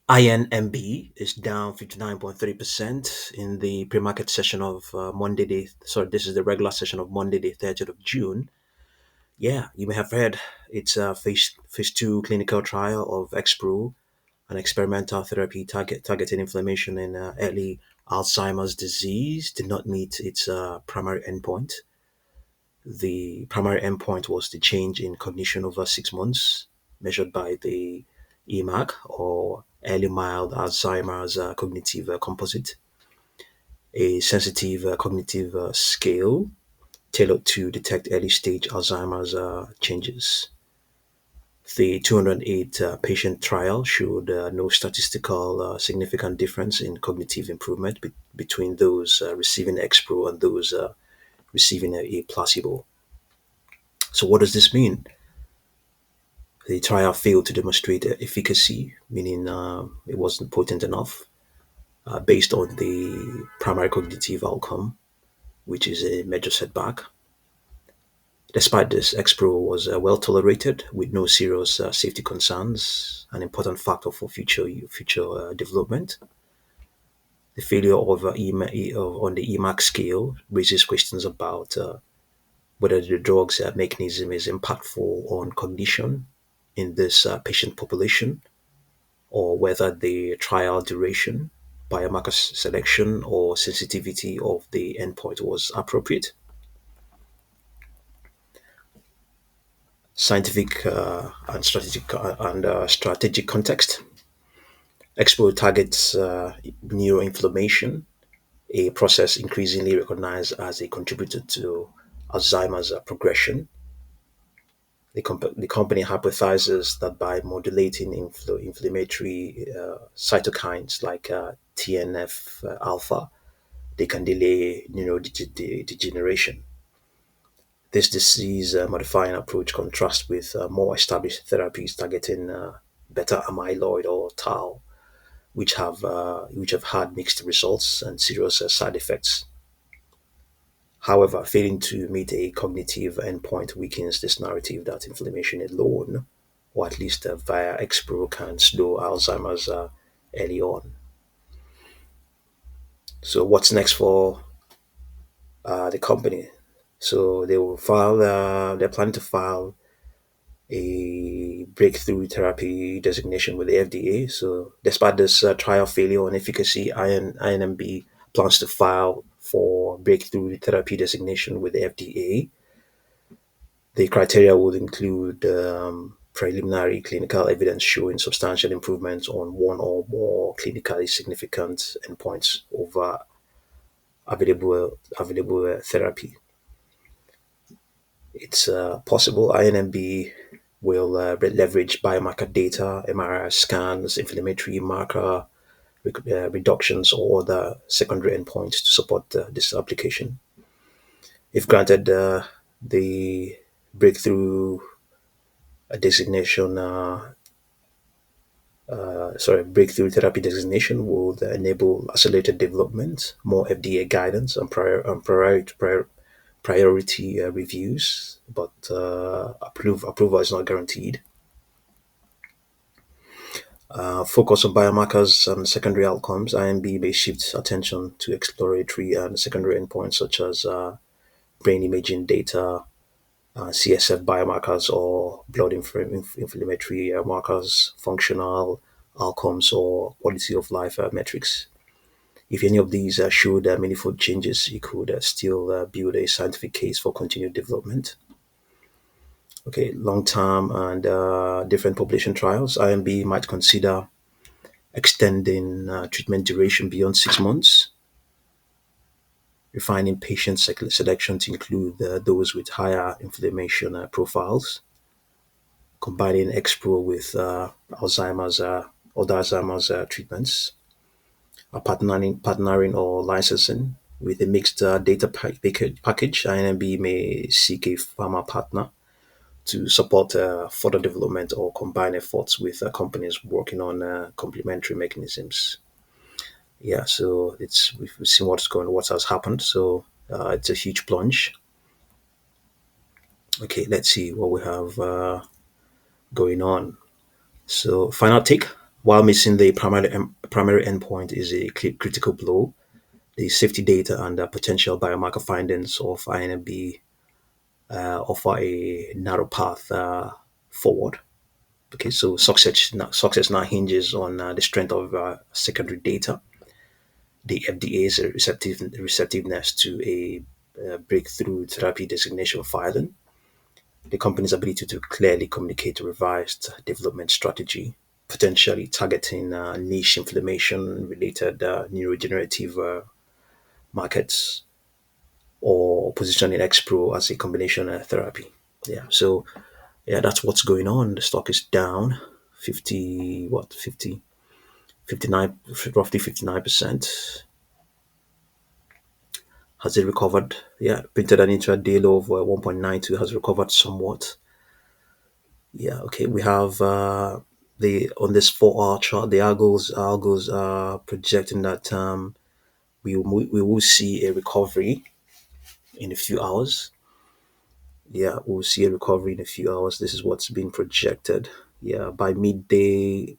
INMB is down 59.3% in the pre-market session of this is the regular session of Monday, the 30th of June. Yeah, you may have heard it's a phase 2 clinical trial of XPro, an experimental therapy targeting inflammation in early Alzheimer's disease, did not meet its primary endpoint. The primary endpoint was the change in cognition over 6 months, measured by the EMAC, or early mild Alzheimer's cognitive composite, a sensitive cognitive scale tailored to detect early stage Alzheimer's changes. The 208 patient trial showed no statistical significant difference in cognitive improvement between those receiving XPro and those receiving a placebo. So, what does this mean? The trial failed to demonstrate efficacy, meaning it wasn't potent enough based on the primary cognitive outcome, which is a major setback. Despite this, XPro was well tolerated with no serious safety concerns, an important factor for future development. The failure of on the EMAC scale raises questions about whether the drug's mechanism is impactful on cognition in this patient population, or whether the trial duration, biomarker selection, or sensitivity of the endpoint was appropriate. Scientific strategic context. XPro targets neuroinflammation, a process increasingly recognized as a contributor to Alzheimer's progression. The company hypothesizes that by modulating inflammatory cytokines like TNF alpha, they can delay neurodegeneration. This disease modifying approach contrasts with more established therapies targeting beta amyloid or tau, which have had mixed results and serious side effects. However, failing to meet a cognitive endpoint weakens this narrative that inflammation alone, or at least via XPro, can slow Alzheimer's early on. So, what's next for the company? So, they will file. They're planning to file a breakthrough therapy designation with the FDA. So, despite this trial failure on efficacy, INMB plans to file for breakthrough therapy designation with the FDA. The criteria would include preliminary clinical evidence showing substantial improvements on one or more clinically significant endpoints over available therapy. It's possible INMB will leverage biomarker data, MRI scans, inflammatory marker reductions, or other secondary endpoints to support this application. If granted, the breakthrough designation, breakthrough therapy designation would enable accelerated development, more FDA guidance, and priority reviews, but approval is not guaranteed. Focus on biomarkers and secondary outcomes. INB may shift attention to exploratory and secondary endpoints such as brain imaging data, CSF biomarkers, or blood inflammatory markers, functional outcomes, or quality of life metrics. If any of these showed meaningful changes, you could still build a scientific case for continued development. Okay, long term and different population trials. IMB might consider extending treatment duration beyond 6 months, refining patient selection to include those with higher inflammation profiles, combining XPro with Alzheimer's other Alzheimer's treatments, partnering or licensing with a mixed data package. INMB may seek a pharma partner to support further development or combine efforts with companies working on complementary mechanisms. Yeah, so we've seen what has happened. So it's a huge plunge. Okay, let's see what we have going on. So final take. while missing the primary endpoint is a critical blow. The safety data and the potential biomarker findings of INMB offer a narrow path forward. Okay, so success now hinges on the strength of secondary data, the FDA's receptiveness to a breakthrough therapy designation filing, the company's ability to clearly communicate a revised development strategy, potentially targeting niche inflammation related neurodegenerative markets, or positioning XPro as a combination therapy. Yeah, so yeah, that's what's going on. The stock is down 50, what, 50, 59, roughly 59%. Has it recovered? Yeah, printed an intraday low of 1.92, has recovered somewhat. Yeah, okay. We have the on this 4 hour chart, the algos are projecting that we will see a recovery in a few hours. Yeah, we'll see a recovery in a few hours. This is what's being projected. Yeah, by midday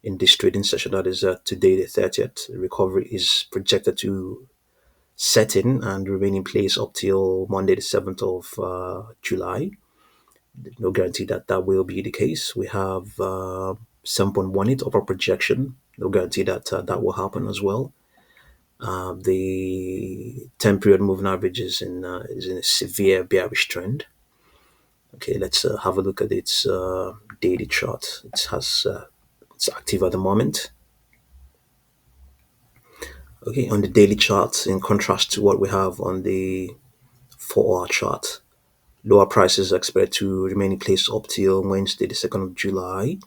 in this trading session, that is today the 30th, recovery is projected to set in and remain in place up till Monday the 7th of July. No guarantee that that will be the case. We have 7.18 upper projection. No guarantee that that will happen as well. The 10 period moving average is in a severe bearish trend. Okay, let's have a look at its daily chart. It's active at the moment. Okay, on the daily chart, in contrast to what we have on the 4 hour chart, lower prices are expected to remain in place up till Wednesday, the 2nd of July,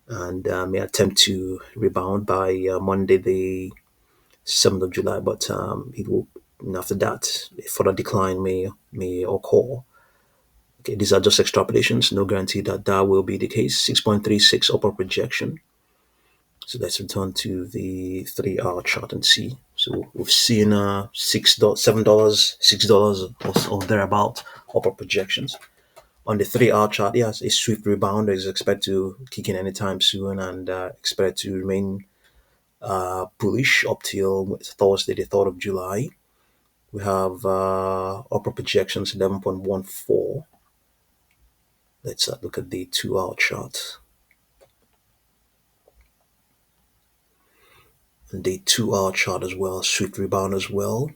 and may attempt to rebound by Monday, the 7th of July, but it will, and after that, a further decline may occur. Okay, these are just extrapolations, no guarantee that that will be the case. 6.36 upper projection. So let's return to the 3 hour chart and see. So we've seen $7, $6 or thereabout upper projections. On the 3 hour chart, yes, a swift rebound is expected to kick in anytime soon and expected to remain bullish up till Thursday, the 3rd of July. We have upper projections 11.14. Let's look at the 2 hour chart. And the 2 hour chart as well, swift rebound as well.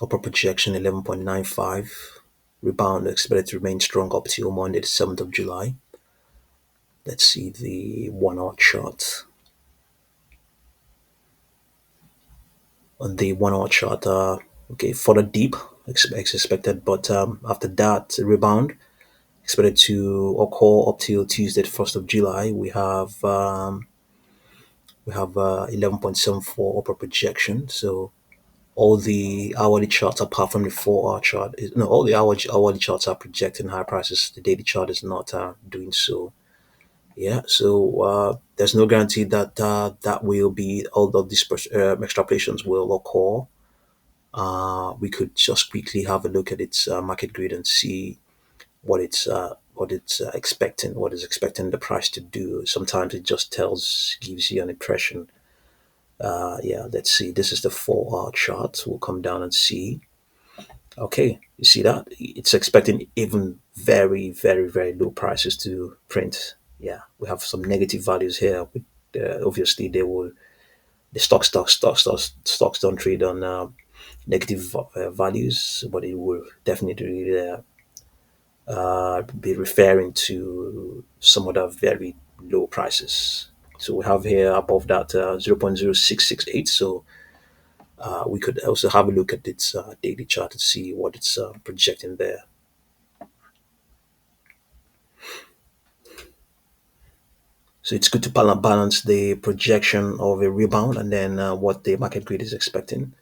Upper projection 11.95. Rebound expected to remain strong up till Monday, the 7th of July. Let's see the 1 hour chart. On the 1 hour chart, okay, further deep expected, but after that, rebound expected to occur up till Tuesday, the 1st of July. We have 11.74 upper projection. So all the hourly charts apart from the 4 hour chart is no, all the hourly charts are projecting high prices. The daily chart is not doing so. Yeah, so there's no guarantee that that will be all of these extrapolations will occur. We could just quickly have a look at its market grid and see what it's expecting, what is expecting the price to do. Sometimes it just gives you an impression. Yeah, let's see. This is the 4 hour chart. We'll come down and see. Okay, you see that? It's expecting even very, very, very low prices to print. Yeah, we have some negative values here. Obviously, the stocks don't trade on negative values, but it will definitely be referring to some other very low prices. So we have here above that 0.0668. So we could also have a look at its daily chart and see what it's projecting there. So it's good to balance the projection of a rebound and then what the market grid is expecting.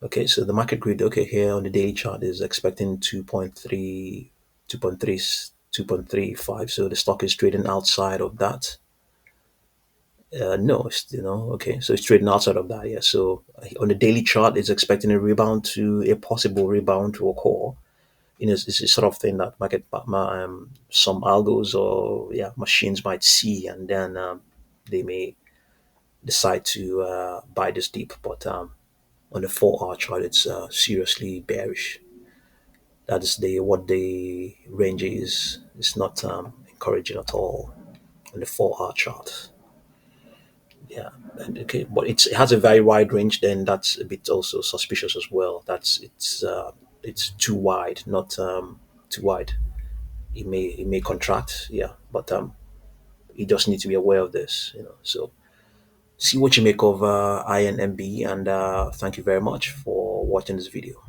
Okay, so the market grid, okay, here on the daily chart is expecting 2.3, 2.3, 2.35. So the stock is trading outside of that. No, okay. So it's trading outside of that, yeah. So on the daily chart, it's expecting a possible rebound to occur. It's a sort of thing that some algos or yeah machines might see, and then they may decide to buy this dip. But on the 4 hour chart, it's seriously bearish. That is the what the range is. It's not encouraging at all on the 4 hour chart. Yeah, and okay, but it has a very wide range. Then that's a bit also suspicious as well. It's too wide, not too wide. It may contract, yeah, but you just need to be aware of this, So see what you make of INMB, and thank you very much for watching this video.